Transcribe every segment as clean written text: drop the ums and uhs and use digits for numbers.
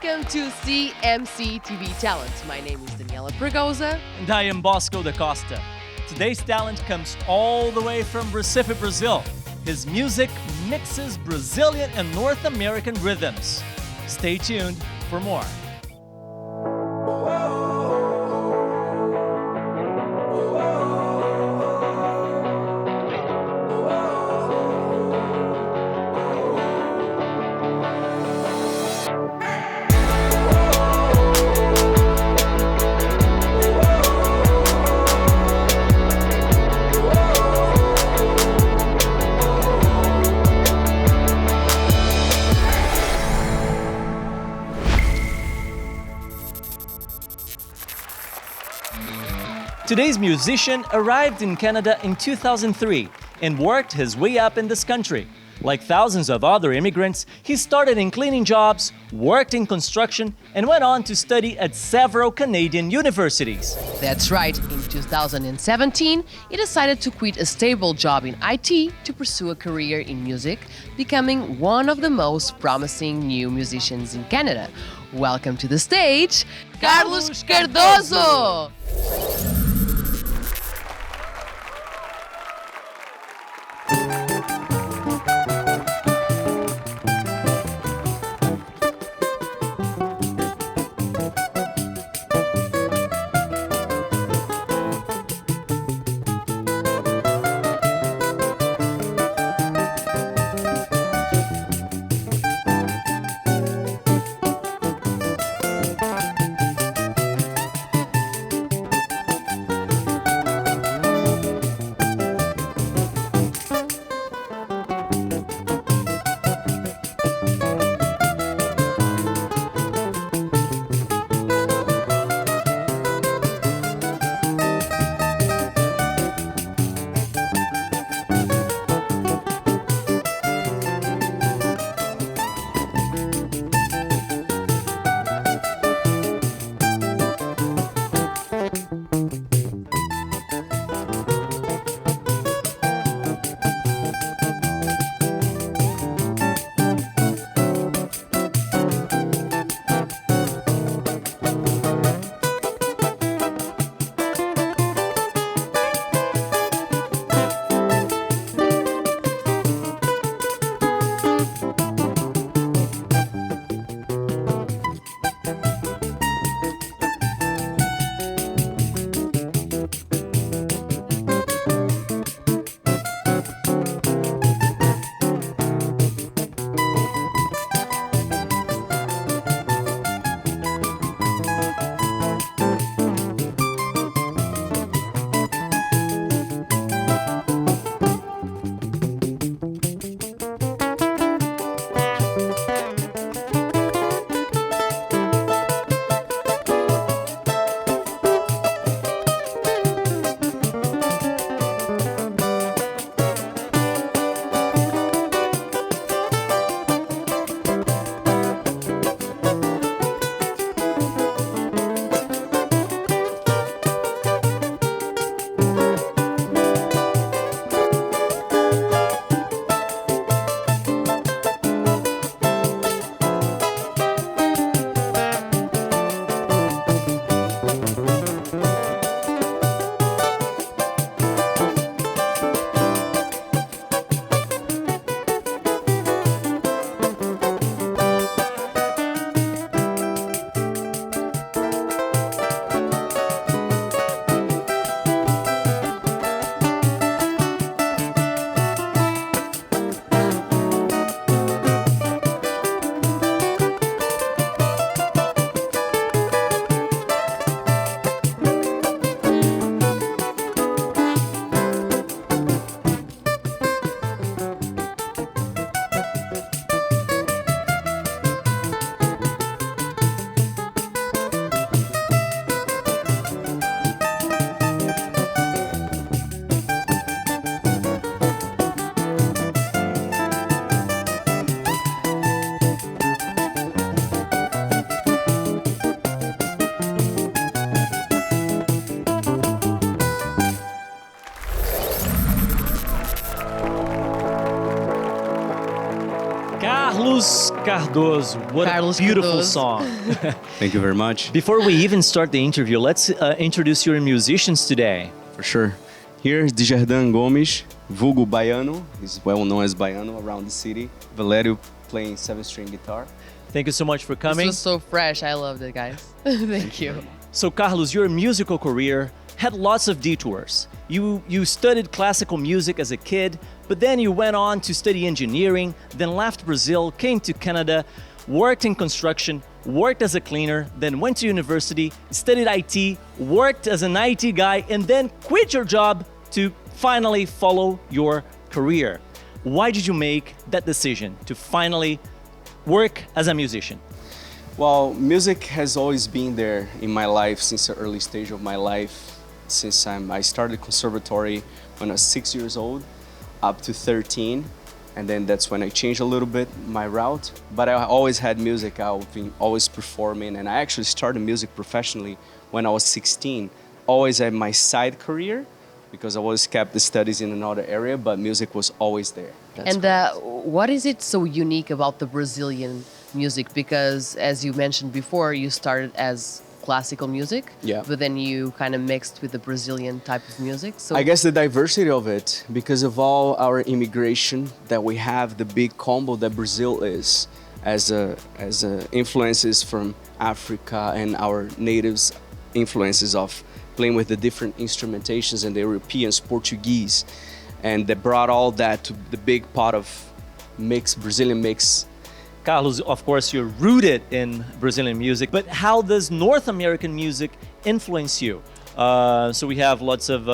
welcome to Cmctv Talent. My name is Daniela Cardozo. And I am Bosco da Costa. Today's talent comes all the way from Recife, Brazil. His music mixes Brazilian and North American rhythms. Stay tuned for more. Today's musician arrived in Canada in 2003 and worked his way up in this country. Like thousands of other immigrants, he started in cleaning jobs, worked in construction, and went on to study at several Canadian universities. That's right, in 2017, he decided to quit a stable job in IT to pursue a career in music, becoming one of the most promising new musicians in Canada. Welcome to the stage, Carlos Cardozo! Carlos Cardozo, what Carlos a beautiful Cardozo. song. Thank you very much. Before we even start the interview, let's introduce your musicians today. For sure. Here is Djardin Gomes, vulgo Baiano. He's well known as Baiano around the city. Valerio playing 7-string guitar. Thank you so much for This coming. was so fresh. I loved it, guys. Thank you. So Carlos, your musical career had lots of detours. You studied classical music as a kid, but then you went on to study engineering, then left Brazil, came to Canada, worked in construction, worked as a cleaner, then went to university, studied IT, worked as an IT guy, and then quit your job to finally follow your career. Why did you make that decision to finally work as a musician? Well, music has always been there in my life since the early stage of my life. Since I started conservatory when I was 6 years old, up to 13. And then that's when I changed a little bit my route. But I always had music, I've been always performing. And I actually started music professionally when I was 16. Always had my side career, because I always kept the studies in another area, but music was always there. And what is it so unique about the Brazilian music? Because as you mentioned before, you started as classical music, Yeah. but then you kind of mixed with the Brazilian type of music. So I guess the diversity of it, because of all our immigration that we have, the big combo that Brazil is, as influences from Africa and our natives influences of playing with the different instrumentations and the Europeans, Portuguese, and they brought all that to the big pot of mix, Brazilian mix. Carlos, of course, you're rooted in Brazilian music, but how does North American music influence you? So we have lots of,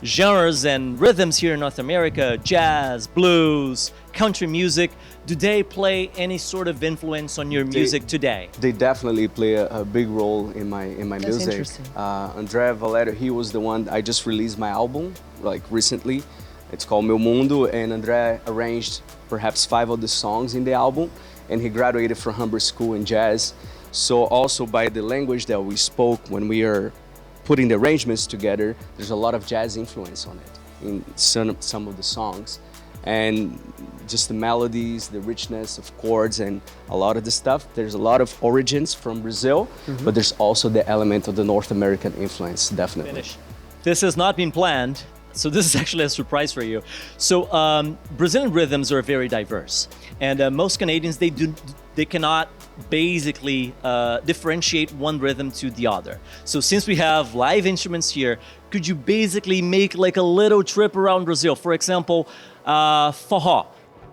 genres and rhythms here in North America, jazz, blues, country music. Do they play any sort of influence on your music today? They definitely play a big role in my That's music. interesting. André Valerio, he was the one, I just released my album like recently. It's called Meu Mundo, and André arranged perhaps 5 of the songs in the album, and he graduated from Humber School in jazz. So also by the language that we spoke when we are putting the arrangements together, there's a lot of jazz influence on it in some of the songs. And just the melodies, the richness of chords, and a lot of the stuff. There's a lot of origins from Brazil, but there's also the element of the North American influence, definitely. Finish. This has not been planned, so this is actually a surprise for you. So Brazilian rhythms are very diverse, and most Canadians, they cannot basically differentiate one rhythm to the other. So since we have live instruments here, could you basically make like a little trip around Brazil? For example, forró.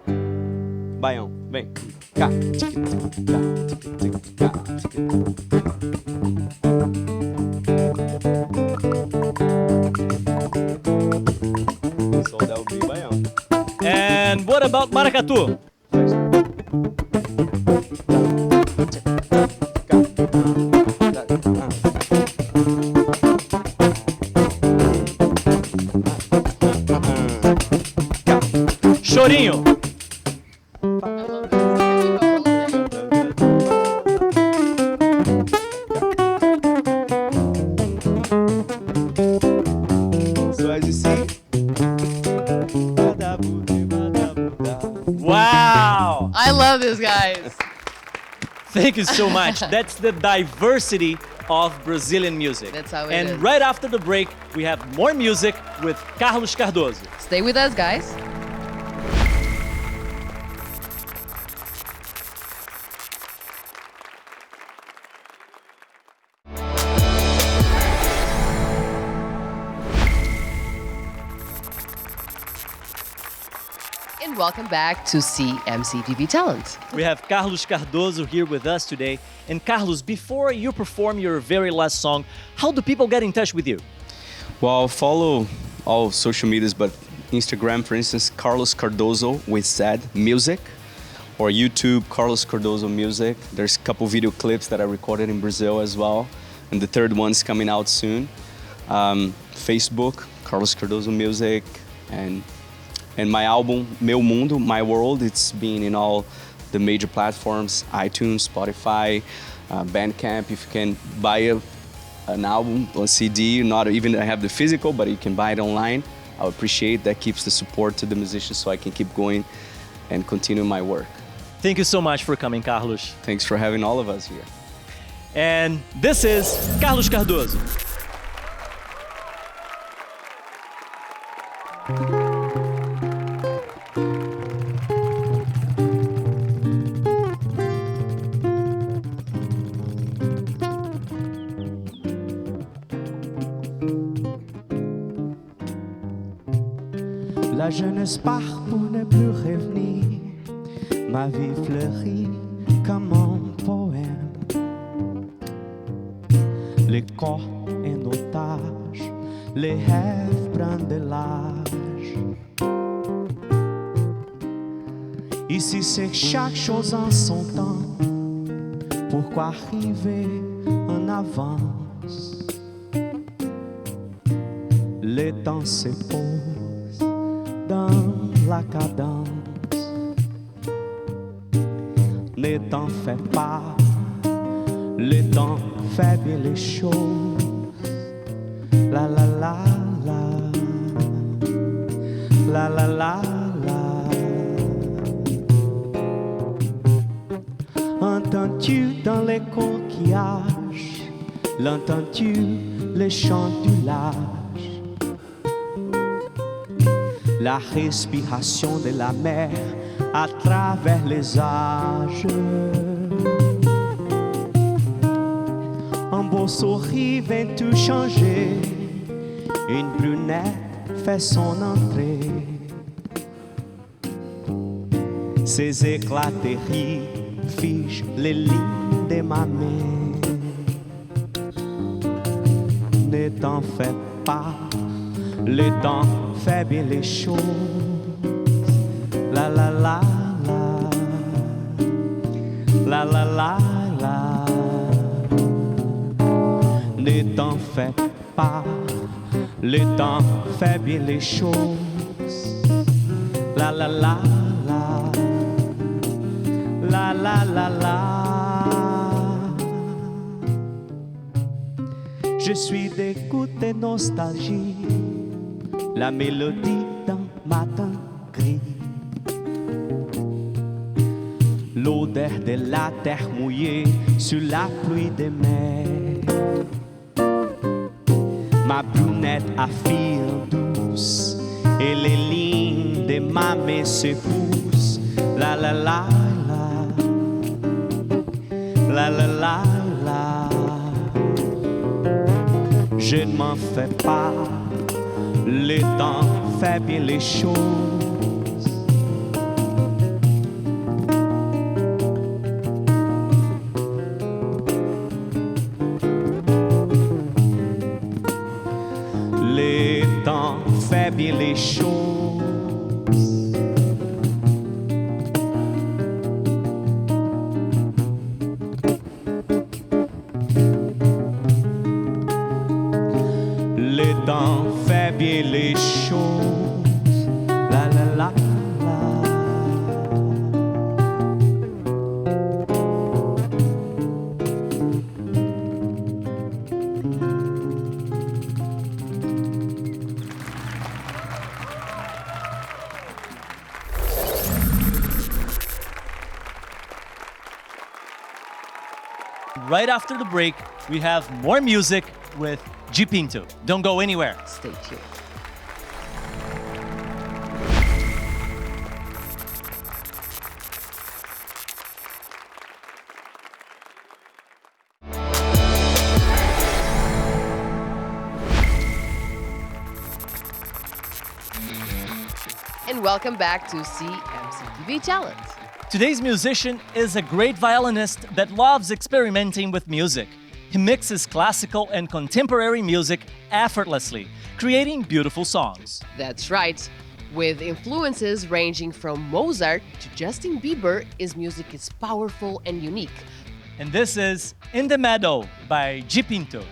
Baião, vem. Cá, tique, tique, cá, tique, tique, cá, tique, tique. So that would be Baião. And what about maracatu? Chorinho. So as you see. Wow! I love this, guys. Thank you so much. That's the diversity of Brazilian music. That's how it and is. right after the break, we have more music with Carlos Cardozo. Stay with us, guys. And welcome back to Cmctv Talent. We have Carlos Cardozo here with us today. And Carlos, before you perform your very last song, how do people get in touch with you? Well, follow all social medias, but Instagram, for instance, Carlos Cardozo with Z Music, or YouTube, Carlos Cardozo Music. There's a couple video clips that I recorded in Brazil as well, and the third one's coming out soon. Facebook, Carlos Cardozo Music, and my album, Meu Mundo, My World, it's been in all the major platforms, iTunes, Spotify, Bandcamp. If you can buy an album or CD, not even I have the physical, but you can buy it online, I appreciate that. Keeps the support to the musicians so I can keep going and continue my work. Thank you so much for coming, Carlos. Thanks for having all of us here. And this is Carlos Cardozo. La jeunesse part pour ne plus revenir. Ma vie fleurit comme un poème. Les corps en otage, les rêves prennent de l'âge. Ici c'est chaque chose en son temps. Pourquoi arriver en avance? Le temps se pose dans la cadence. Ne t'en fais pas, le temps fait bien les choses. La la la la, la la la la. Entends-tu dans les coquillages, l'entends-tu les chants du large? La respiration de la mer à travers les âges. Un beau sourire vient tout changer. Une brunette fait son entrée. Ses éclats de rire figent les lignes de ma main. Ne t'en fais pas, le temps fait bien les choses. La la la la, la la la la. Ne t'en fais pas, le temps fait bien les choses. La la la la, la la la la. Je suis d'écoute et nostalgie, la mélodie d'un matin gris. L'odeur de la terre mouillée sur la pluie des mers. Ma brunette affirme douce et les lignes de ma main se poussent. La la la la, la la la la. Je ne m'en fais pas, le temps fait bien les choses. Le temps fait bien les choses. Le temps fait bien les choses. La la la la. Right after the break, we have more music with Pinto. Don't go anywhere. Stay tuned. And welcome back to Cmctv Talent. Today's musician is a great violinist that loves experimenting with music. He mixes classical and contemporary music effortlessly, creating beautiful songs. That's right. With influences ranging from Mozart to Justin Bieber, his music is powerful and unique. And this is In the Meadow by Pinto.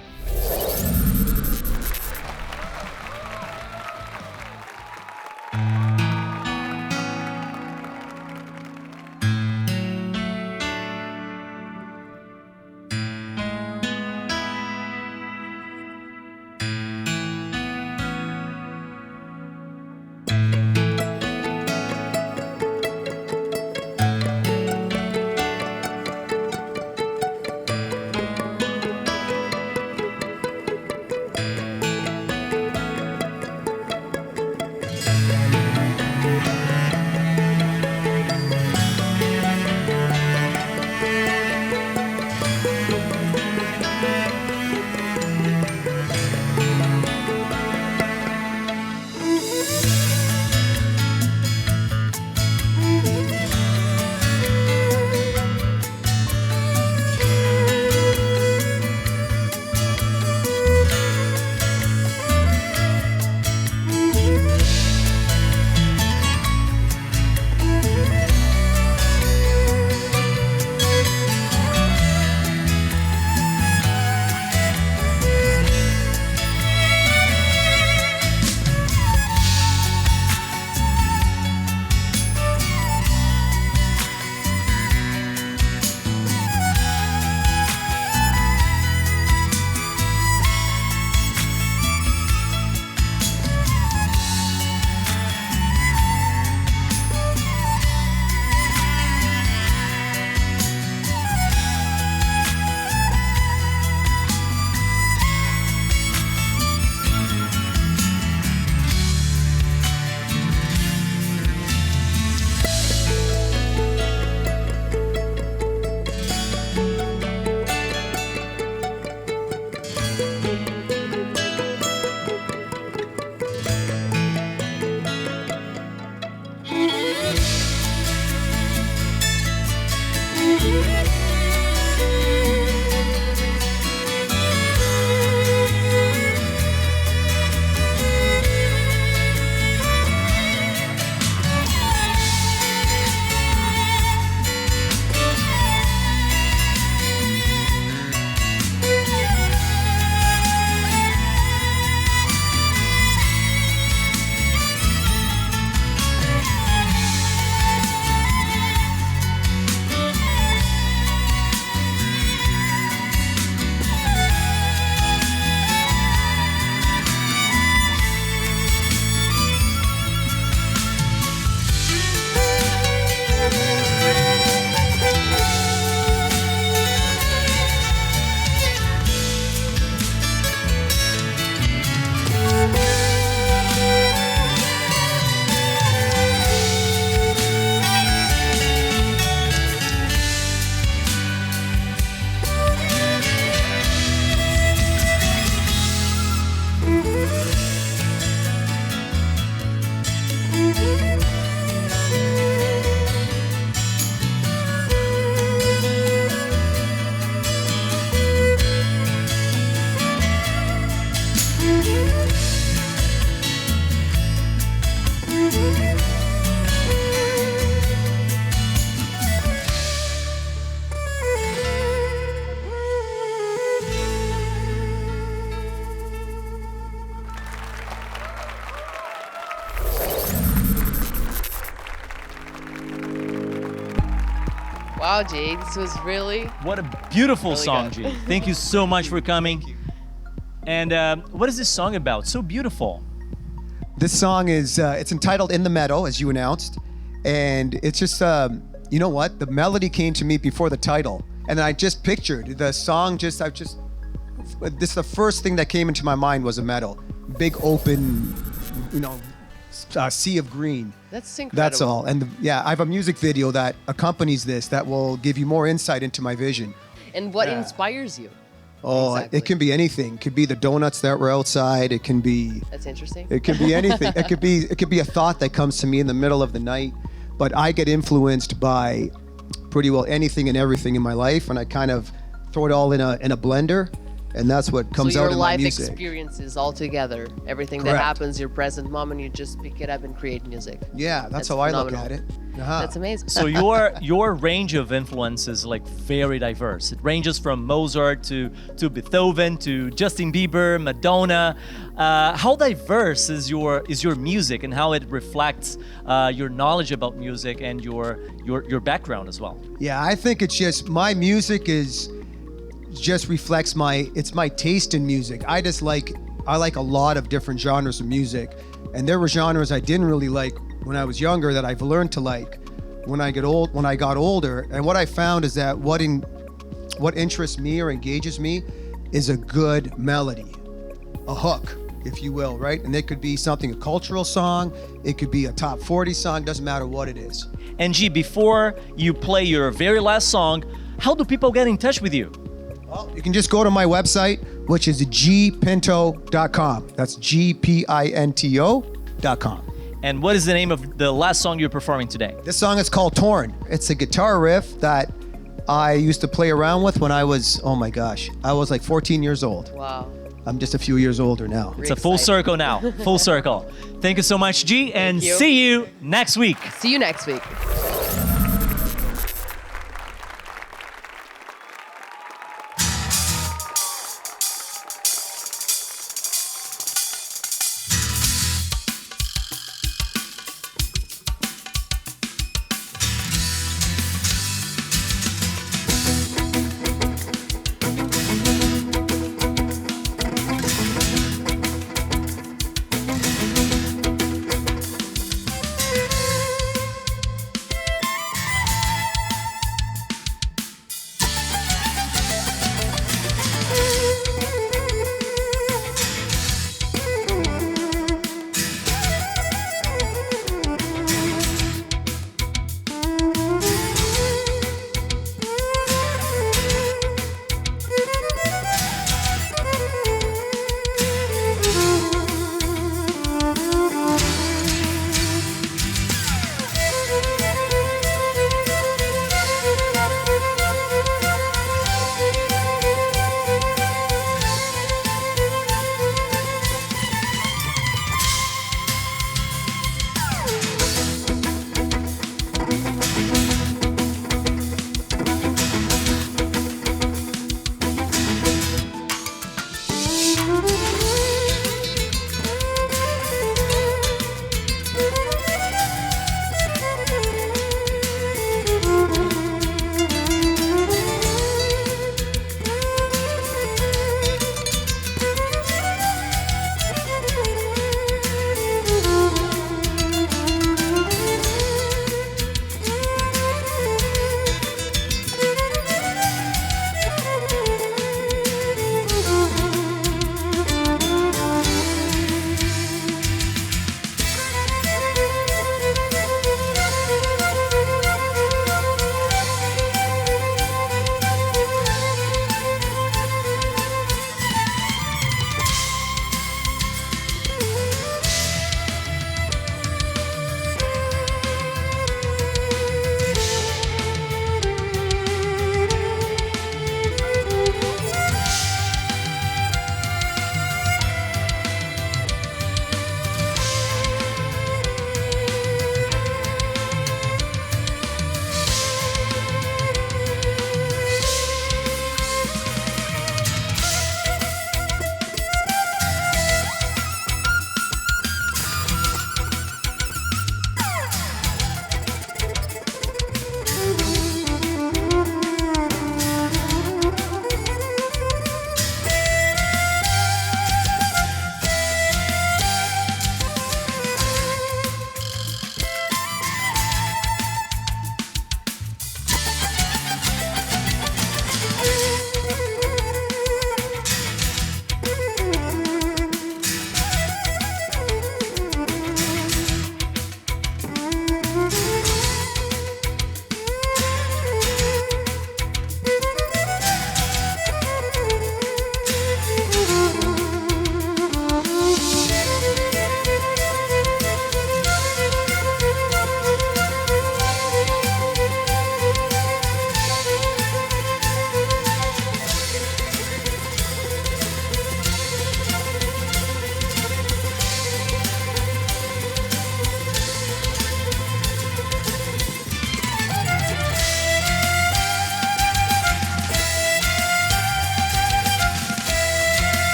Wow, G, this was really... What a beautiful Really song, good. G. Thank you so much for coming. And what is this song about? So beautiful. This song is, it's entitled In the Meadow, as you announced. And it's just, you know what? The melody came to me before the title. And then I just pictured the song, this is the first thing that came into my mind was a meadow. Big open, you know, sea of green. That's incredible. That's all. And I have a music video that accompanies this that will give you more insight into my vision. And what Yeah. inspires you? Oh, Exactly. it can be anything. It could be the donuts that were outside. It can be That's interesting. It could be anything. It could be a thought that comes to me in the middle of the night. But I get influenced by pretty well anything and everything in my life, and I kind of throw it all in a blender, and that's what comes so out your in my life music. experiences all together, everything that Correct. happens, your present moment, you just pick it up and create music. Yeah, that's That's how I look phenomenal. at it. Uh-huh. That's amazing. So your range of influence is like very diverse. It ranges from Mozart to Beethoven to Justin Bieber, Madonna. How diverse is your music and how it reflects your knowledge about music and your background as well? Yeah, I think it's just my music just reflects my taste in music. I like a lot of different genres of music, and there were genres I didn't really like when I was younger that I've learned to like when I got older. And what I found is that what interests me or engages me is a good melody, a hook, if you will, right? And it could be a cultural song, it could be a top 40 song, doesn't matter what it is. And G, before you play your very last song, how do people get in touch with you? Well, you can just go to my website, which is gpinto.com. That's gpinto.com. And what is the name of the last song you're performing today? This song is called Torn. It's a guitar riff that I used to play around with when I was, oh my gosh, I was like 14 years old. Wow. I'm just a few years older now. It's a full circle now. Full circle. Thank you so much, G, and Thank you. see you next week. See you next week.